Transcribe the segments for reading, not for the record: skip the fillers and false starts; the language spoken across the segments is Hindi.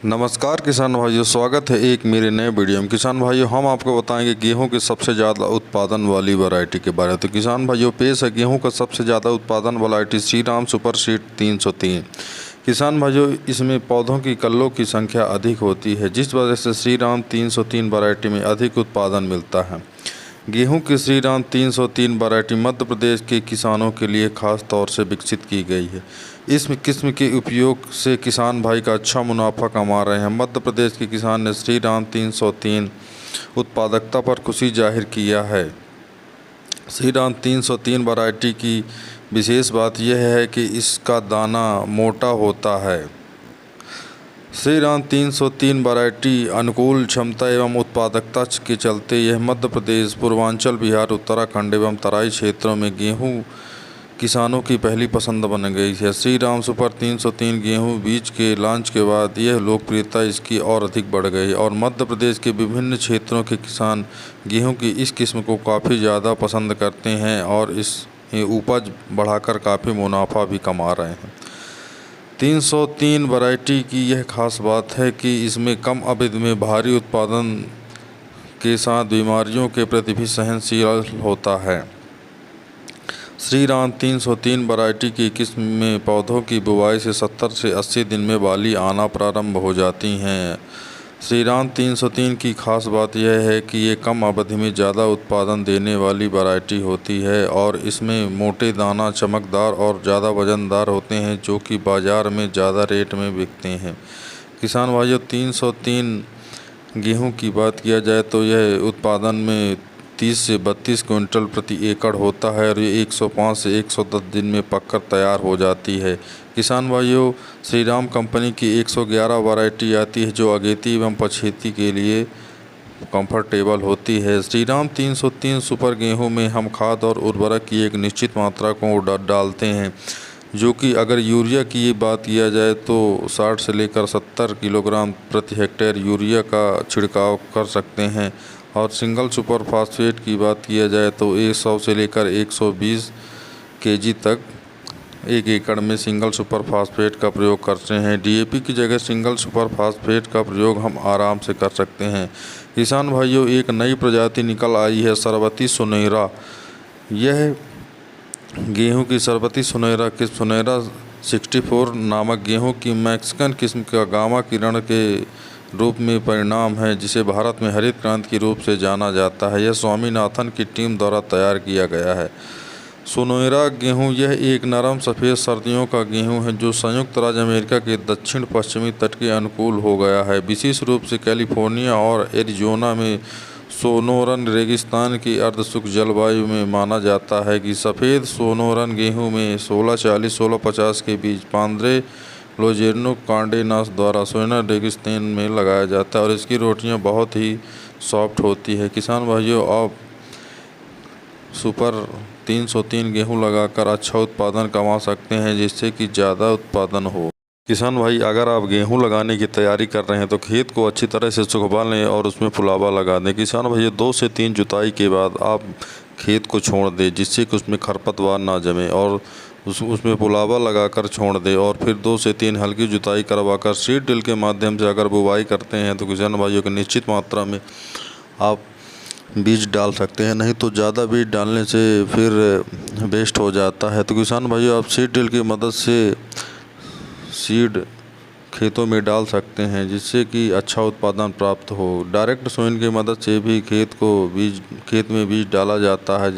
नमस्कार किसान भाइयों, स्वागत है एक मेरे नए वीडियो में। किसान भाइयों, हम आपको बताएंगे गेहूं की सबसे ज़्यादा उत्पादन वाली वैरायटी के बारे में। तो किसान भाइयों, पेश है गेहूं का सबसे ज़्यादा उत्पादन वैरायटी श्रीराम सुपर सीड 303। किसान भाइयों, इसमें पौधों की कल्लों की संख्या अधिक होती है, जिस वजह से श्रीराम 303 वैरायटी में अधिक उत्पादन मिलता है। गेहूं की श्रीराम 303 वैरायटी मध्य प्रदेश के किसानों के लिए खास तौर से विकसित की गई है। इस किस्म के उपयोग से किसान भाई का अच्छा मुनाफा कमा रहे हैं। मध्य प्रदेश के किसान ने श्रीराम 303 उत्पादकता पर खुशी जाहिर किया है। श्रीराम 303 वैरायटी की विशेष बात यह है कि इसका दाना मोटा होता है। श्रीराम 303 वैरायटी अनुकूल क्षमता एवं उत्पादकता के चलते यह मध्य प्रदेश, पूर्वांचल, बिहार, उत्तराखंड एवं तराई क्षेत्रों में गेहूं किसानों की पहली पसंद बन गई है। श्रीराम सुपर 303 गेहूं बीज के लॉन्च के बाद यह लोकप्रियता इसकी और अधिक बढ़ गई और मध्य प्रदेश के विभिन्न क्षेत्रों के किसान गेहूं की इस किस्म को काफ़ी ज़्यादा पसंद करते हैं और इस उपज बढ़ाकर काफ़ी मुनाफा भी कमा रहे हैं। 303 वैरायटी की यह खास बात है कि इसमें कम अवधि में भारी उत्पादन के साथ बीमारियों के प्रति भी सहनशील होता है। श्रीराम 303 वैरायटी की किस्म में पौधों की बुवाई से 70 से 80 दिन में बाली आना प्रारंभ हो जाती हैं। श्रीराम 303 की खास बात यह है कि ये कम अवधि में ज़्यादा उत्पादन देने वाली वैरायटी होती है और इसमें मोटे दाना, चमकदार और ज़्यादा वजनदार होते हैं, जो कि बाज़ार में ज़्यादा रेट में बिकते हैं। किसान भाइयों, 303 गेहूं की बात किया जाए तो यह उत्पादन में 30 से 32 क्विंटल प्रति एकड़ होता है और ये 105 से 110 दिन में पककर तैयार हो जाती है। किसान भाइयों, श्रीराम कंपनी की 111 वैरायटी आती है जो अगेती एवं पछेती के लिए कंफर्टेबल होती है। श्रीराम 303 सुपर गेहूं में हम खाद और उर्वरक की एक निश्चित मात्रा को डालते हैं, जो कि अगर यूरिया की बात किया जाए तो 60 से लेकर 70 किलोग्राम प्रति हेक्टेयर यूरिया का छिड़काव कर सकते हैं और सिंगल सुपर फास्फेट की बात किया जाए तो 100 से लेकर 120 केजी तक 1 एकड़ में सिंगल सुपर फास्फेट का प्रयोग करते हैं। डीएपी की जगह सिंगल सुपर फास्फेट का प्रयोग हम आराम से कर सकते हैं। किसान भाइयों, एक नई प्रजाति निकल आई है, सरबती सुनहरा। यह गेहूं की सरबती सुनहरा किस्म सुनहरा 64 नामक गेहूं की मैक्सिकन किस्म का गामा किरण के रूप में परिणाम है, जिसे भारत में हरित क्रांति के रूप से जाना जाता है। यह स्वामीनाथन की टीम द्वारा तैयार किया गया है। सुनहरा गेहूं यह एक नरम सफ़ेद सर्दियों का गेहूं है जो संयुक्त राज्य अमेरिका के दक्षिण पश्चिमी तट के अनुकूल हो गया है। विशेष रूप से कैलिफोर्निया और एरिजोना में सोनोरन रेगिस्तान की अर्धशुष्क जलवायु में माना जाता है कि सफ़ेद सोनोरन गेहूं में 1640-1650 के बीज पांद्रे लोजेर्नो कांडेनास द्वारा सोनोरन रेगिस्तान में लगाया जाता है और इसकी रोटियां बहुत ही सॉफ्ट होती है। किसान भाइयों, आप सुपर 303 गेहूं लगाकर अच्छा उत्पादन कमा सकते हैं, जिससे कि ज़्यादा उत्पादन हो। किसान भाई, अगर आप गेहूं लगाने की तैयारी कर रहे हैं तो खेत को अच्छी तरह से सुखवा लें और उसमें फुलावा लगा दें। किसान भाई, 2 से 3 जुताई के बाद आप खेत को छोड़ दें, जिससे कि उसमें खरपतवार ना जमे और उसमें पुलावा लगाकर छोड़ दें और फिर 2 से 3 हल्की जुताई करवाकर सीड ड्रिल के माध्यम से अगर बुवाई करते हैं तो किसान भाइयों की निश्चित मात्रा में आप बीज डाल सकते हैं। नहीं तो ज़्यादा बीज डालने से फिर वेस्ट हो जाता है। तो किसान भाइयों, आप सीड ड्रिल की मदद से सीड खेतों में डाल सकते हैं, जिससे कि अच्छा उत्पादन प्राप्त हो। डायरेक्ट सोइंग की मदद से भी खेत में बीज डाला जाता है,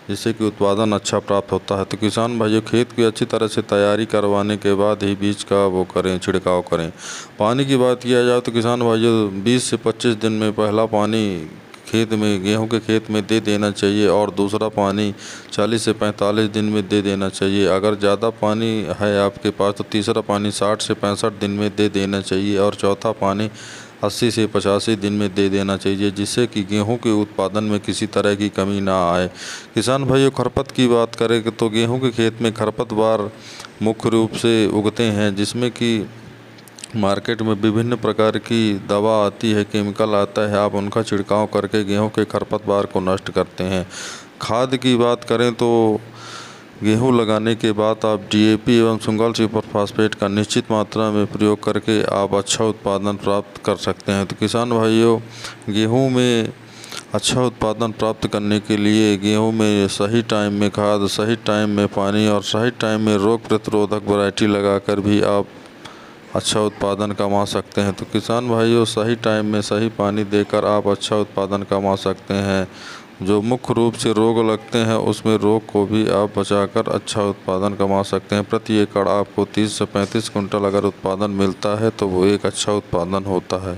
जिससे कि उत्पादन अच्छा प्राप्त होता है। तो किसान भाइयों, खेत की अच्छी तरह से तैयारी करवाने के बाद ही बीज का छिड़काव करें। पानी की बात किया जाए तो किसान भाइयों, 20 से 25 दिन में पहला पानी गेहूं के खेत में दे देना चाहिए और दूसरा पानी 40 से 45 दिन में दे देना चाहिए। अगर ज़्यादा पानी है आपके पास तो तीसरा पानी 60 से 65 दिन में दे देना चाहिए और चौथा पानी 80 से 85 दिन में दे देना चाहिए, जिससे कि गेहूं के उत्पादन में किसी तरह की कमी ना आए। किसान भाइयों, खरपत की बात करें तो गेहूं के खेत में खरपतवार मुख्य रूप से उगते हैं, जिसमें कि मार्केट में विभिन्न प्रकार की दवा आती है, केमिकल आता है, आप उनका छिड़काव करके गेहूं के खरपतवार को नष्ट करते हैं। खाद की बात करें तो गेहूं लगाने के बाद आप डीएपी एवं सिंगल सुपर फास्फेट का निश्चित मात्रा में प्रयोग करके आप अच्छा उत्पादन प्राप्त कर सकते हैं। तो किसान भाइयों, गेहूं में अच्छा उत्पादन प्राप्त करने के लिए गेहूं में सही टाइम में खाद, सही टाइम में पानी और सही टाइम में रोग प्रतिरोधक वैरायटी लगाकर भी आप अच्छा उत्पादन कमा सकते हैं। तो किसान भाइयों, सही टाइम में सही पानी देकर आप अच्छा उत्पादन कमा सकते हैं। जो मुख्य रूप से रोग लगते हैं उसमें रोग को भी आप बचाकर अच्छा उत्पादन कमा सकते हैं। प्रति एकड़ आपको 30 से 35 कुंटल अगर उत्पादन मिलता है तो वो एक अच्छा उत्पादन होता है।